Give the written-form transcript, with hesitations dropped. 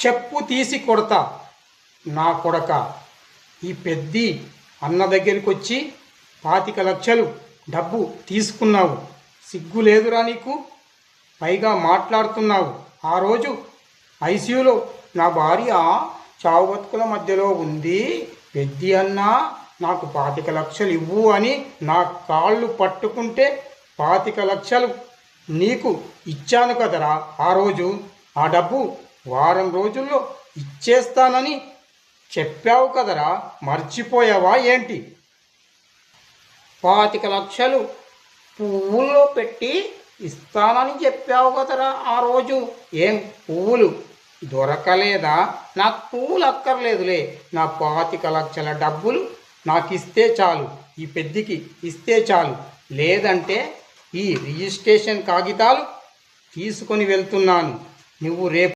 చెప్పు తీసి కొడతా నా కొడక. ఈ పెద్ది అన్న దగ్గరికి వచ్చి 25 లక్షలు డబ్బు తీసుకున్నావు, సిగ్గు లేదురా నీకు? పైగా మాట్లాడుతున్నావు. ఆ రోజు ఐసీయూలో నా భార్య చావు బతుకుల మధ్యలో ఉంది, పెద్ది అన్న నాకు 25 లక్షలు ఇవ్వు అని నా కాళ్ళు పట్టుకుంటే 25 లక్షలు నీకు ఇచ్చాను కదరా ఆ రోజు. ఆ డబ్బు వారం రోజుల్లో ఇచ్చేస్తానని చెప్పావు కదరా, మర్చిపోయావా ఏంటి? 25 లక్షలు పువ్వుల్లో పెట్టి ఇస్తానని చెప్పావు కదరా ఆ రోజు. ఏం పువ్వులు దొరకలేదా? నాకు పువ్వులు అక్కర్లేదులే, నా 25 లక్షల డబ్బులు నాకు ఇస్తే చాలు, ఈ పెద్దికి ఇస్తే చాలు. లేదంటే ఈ రిజిస్ట్రేషన్ కాగితాలు తీసుకొని వెళ్తున్నాను. నువ్వు రేపు